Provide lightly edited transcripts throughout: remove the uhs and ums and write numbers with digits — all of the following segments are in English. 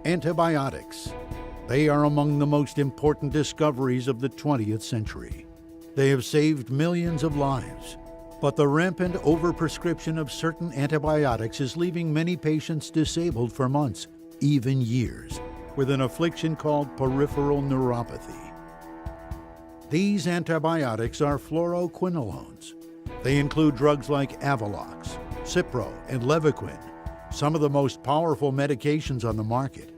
Antibiotics. They are among the most important discoveries of the 20th century. They have saved millions of lives, but the rampant overprescription of certain antibiotics is leaving many patients disabled for months, even years, with an affliction called peripheral neuropathy. These antibiotics are fluoroquinolones. They include drugs like Avelox, Cipro, and Levaquin, some of the most powerful medications on the market.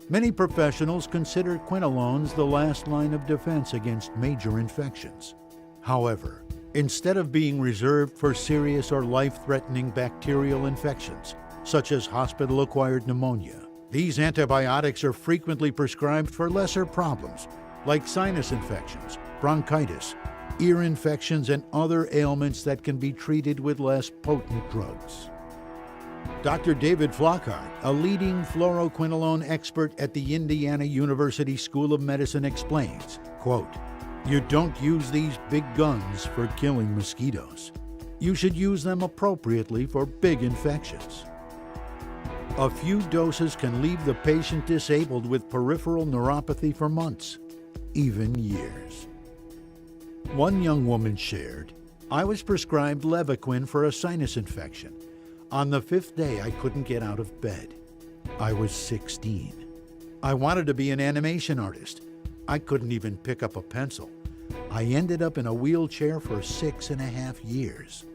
Many professionals consider quinolones the last line of defense against major infections. However, instead of being reserved for serious or life-threatening bacterial infections, such as hospital-acquired pneumonia, these antibiotics are frequently prescribed for lesser problems, like sinus infections, bronchitis, ear infections, and other ailments that can be treated with less potent drugs. Dr. David Flockhart, a leading fluoroquinolone expert at the Indiana University School of Medicine, explains, quote, "You don't use these big guns for killing mosquitoes. You should use them appropriately for big infections." A few doses can leave the patient disabled with peripheral neuropathy for months, even years. One young woman shared, "I was prescribed Levaquin for a sinus infection. On the 5th day, I couldn't get out of bed. I was 16. I wanted to be an animation artist. I couldn't even pick up a pencil. I ended up in a wheelchair for 6.5 years."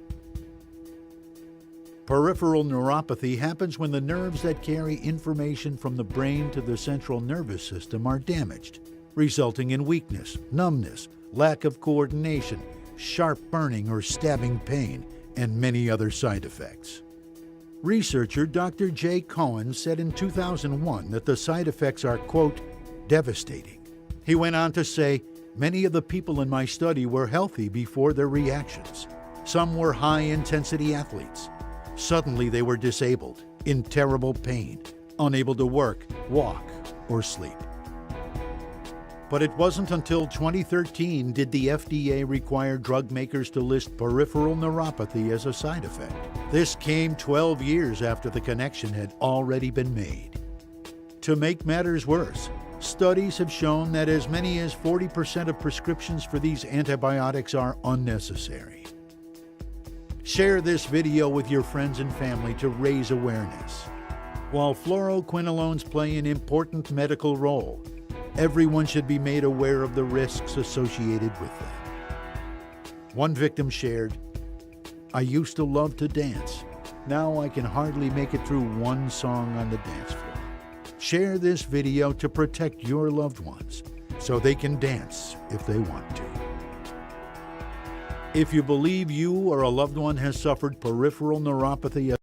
Peripheral neuropathy happens when the nerves that carry information from the brain to the central nervous system are damaged, resulting in weakness, numbness, lack of coordination, sharp burning or stabbing pain, and many other side effects. Researcher Dr. Jay Cohen said in 2001 that the side effects are, quote, "devastating." He went on to say, "Many of the people in my study were healthy before their reactions. Some were high-intensity athletes. Suddenly they were disabled, in terrible pain, unable to work, walk, or sleep." But it wasn't until 2013 did the FDA require drug makers to list peripheral neuropathy as a side effect. This came 12 years after the connection had already been made. To make matters worse, studies have shown that as many as 40% of prescriptions for these antibiotics are unnecessary. Share this video with your friends and family to raise awareness. While fluoroquinolones play an important medical role, everyone should be made aware of the risks associated with them. One victim shared, "I used to love to dance. Now I can hardly make it through one song on the dance floor." Share this video to protect your loved ones so they can dance if they want to. If you believe you or a loved one has suffered peripheral neuropathy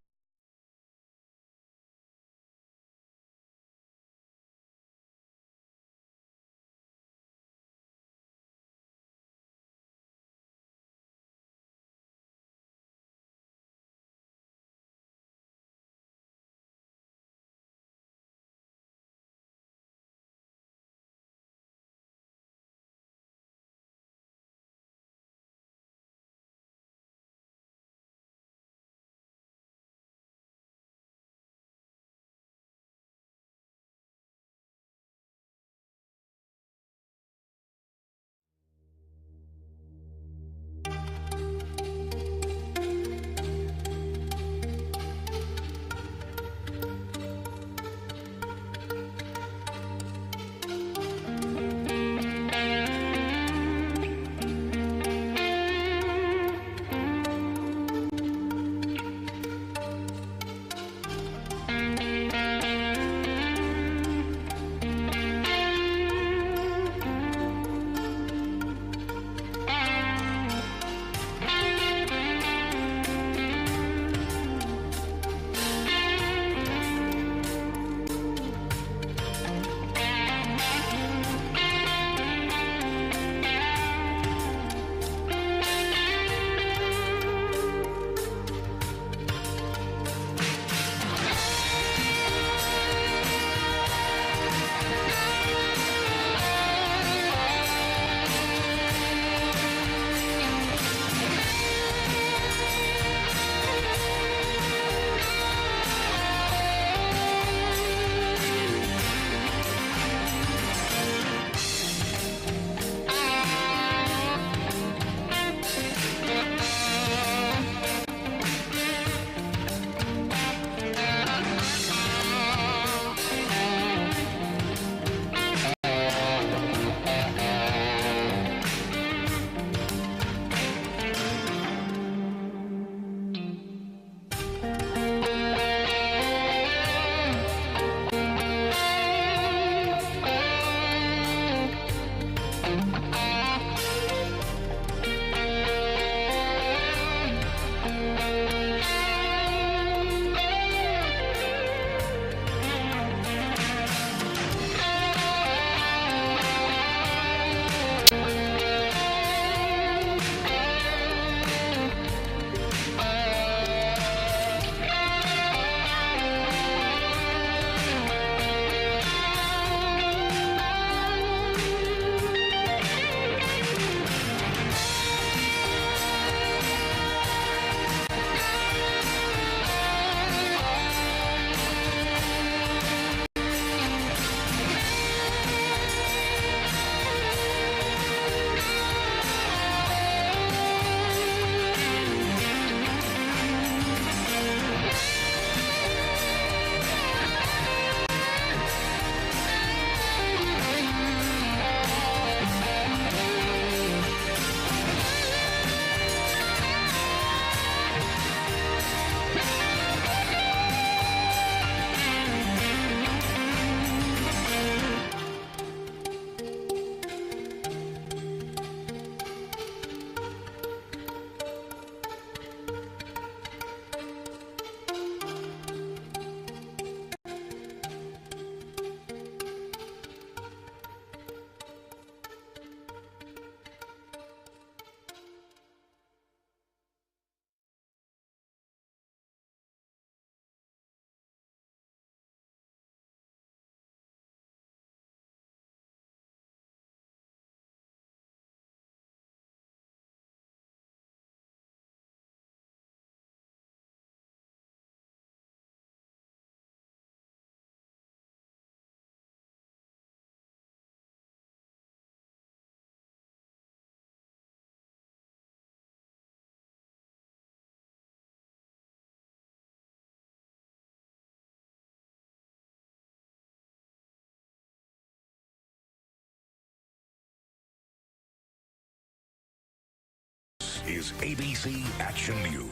is ABC Action News.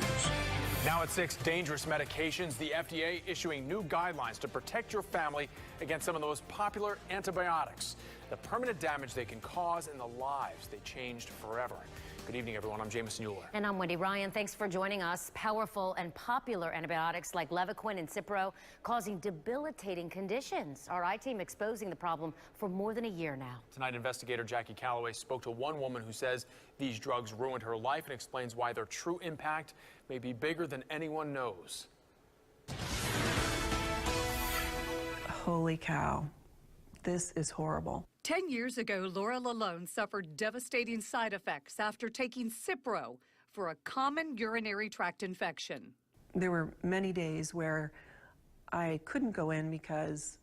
Now at 6, dangerous medications. The FDA issuing new guidelines to protect your family against some of the most popular antibiotics. The permanent damage they can cause and the lives they changed forever. Good evening, everyone. I'm Jameson Euler. And I'm Wendy Ryan. Thanks for joining us. Powerful and popular antibiotics like Levaquin and Cipro causing debilitating conditions. Our I-team exposing the problem for more than a year now. Tonight, investigator Jackie Calloway spoke to one woman who says these drugs ruined her life and explains why their true impact may be bigger than anyone knows. Holy cow. This is horrible. 10 years ago, Laura Lalone suffered devastating side effects after taking Cipro for a common urinary tract infection. There were many days where I couldn't go in because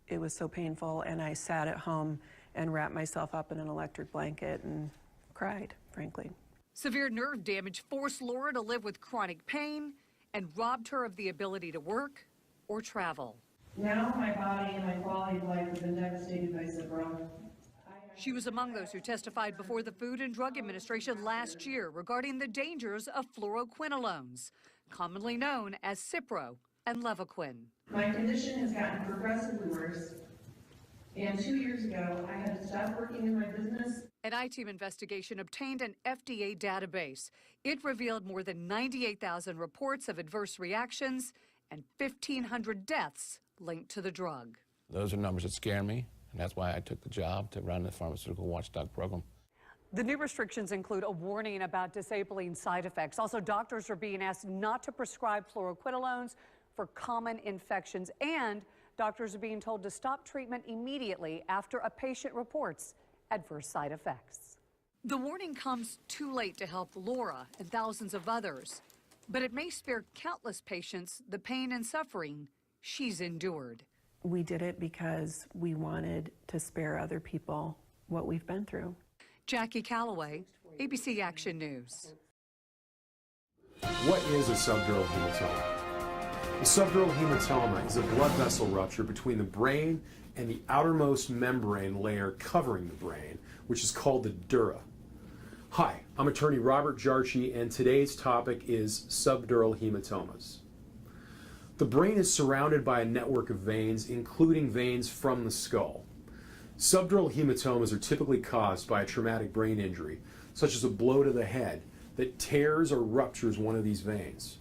it was so painful, and I sat at home and wrapped myself up in an electric blanket and cried, frankly. Severe nerve damage forced Laura to live with chronic pain and robbed her of the ability to work or travel. Now my body and my quality of life have been devastated by Cipro. She was among those who testified before the Food and Drug Administration last year regarding the dangers of fluoroquinolones, commonly known as Cipro and Levaquin. My condition has gotten progressively worse, and 2 years ago I had to stop working in my business. An I-team investigation obtained an FDA database. It revealed more than 98,000 reports of adverse reactions and 1,500 deaths linked to the drug. Those are numbers that scare me, and that's why I took the job to run the pharmaceutical watchdog program. The new restrictions include a warning about disabling side effects. Also, doctors are being asked not to prescribe fluoroquinolones for common infections, and doctors are being told to stop treatment immediately after a patient reports adverse side effects. The warning comes too late to help Laura and thousands of others, but it may spare countless patients the pain and suffering she's endured. We did it because we wanted to spare other people what we've been through. Jackie Calloway, ABC Action News. What is a subdural hematoma? A subdural hematoma is a blood vessel rupture between the brain and the outermost membrane layer covering the brain, which is called the dura. Hi, I'm attorney Robert Jarchi, and today's topic is subdural hematomas. The brain is surrounded by a network of veins, including veins from the skull. Subdural hematomas are typically caused by a traumatic brain injury, such as a blow to the head, that tears or ruptures one of these veins.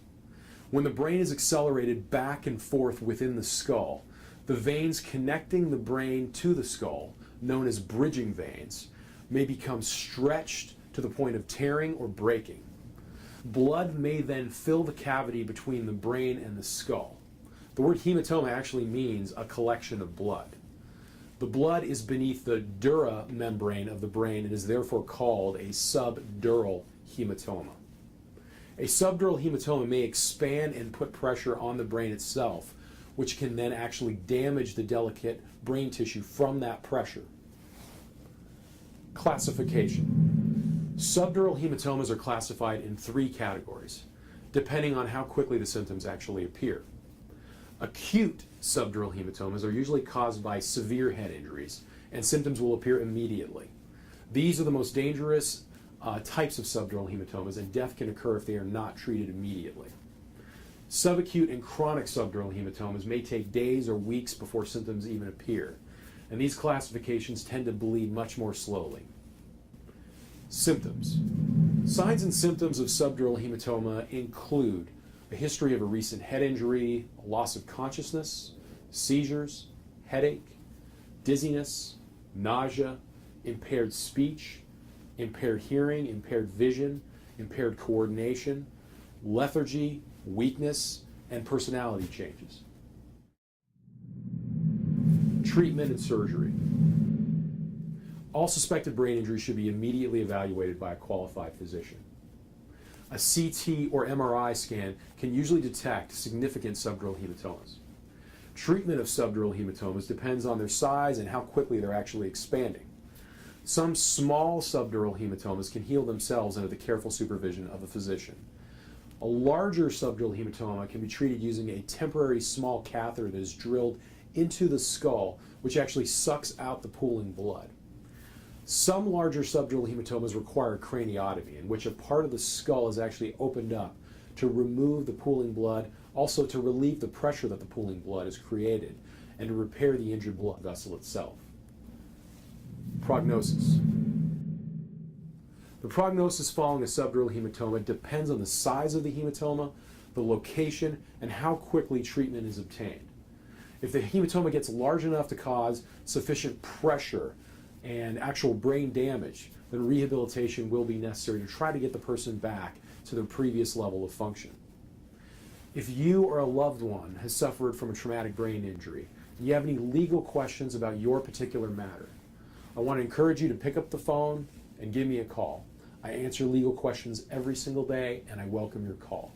When the brain is accelerated back and forth within the skull, the veins connecting the brain to the skull, known as bridging veins, may become stretched to the point of tearing or breaking. Blood may then fill the cavity between the brain and the skull. The word hematoma actually means a collection of blood. The blood is beneath the dura membrane of the brain and is therefore called a subdural hematoma. A subdural hematoma may expand and put pressure on the brain itself, which can then actually damage the delicate brain tissue from that pressure. Classification. Subdural hematomas are classified in 3 categories, depending on how quickly the symptoms actually appear. Acute subdural hematomas are usually caused by severe head injuries, and symptoms will appear immediately. These are the most dangerous types of subdural hematomas, and death can occur if they are not treated immediately. Subacute and chronic subdural hematomas may take days or weeks before symptoms even appear, and these classifications tend to bleed much more slowly. Symptoms. Signs and symptoms of subdural hematoma include a history of a recent head injury, a loss of consciousness, seizures, headache, dizziness, nausea, impaired speech, impaired hearing, impaired vision, impaired coordination, lethargy, weakness, and personality changes. Treatment and surgery. All suspected brain injuries should be immediately evaluated by a qualified physician. A CT or MRI scan can usually detect significant subdural hematomas. Treatment of subdural hematomas depends on their size and how quickly they're actually expanding. Some small subdural hematomas can heal themselves under the careful supervision of a physician. A larger subdural hematoma can be treated using a temporary small catheter that is drilled into the skull, which actually sucks out the pooling blood. Some larger subdural hematomas require craniotomy, in which a part of the skull is actually opened up to remove the pooling blood, also to relieve the pressure that the pooling blood has created, and to repair the injured blood vessel itself. Prognosis. The prognosis following a subdural hematoma depends on the size of the hematoma, the location, and how quickly treatment is obtained. If the hematoma gets large enough to cause sufficient pressure and actual brain damage, then rehabilitation will be necessary to try to get the person back to their previous level of function. If you or a loved one has suffered from a traumatic brain injury, and you have any legal questions about your particular matter, I want to encourage you to pick up the phone and give me a call. I answer legal questions every single day, and I welcome your call.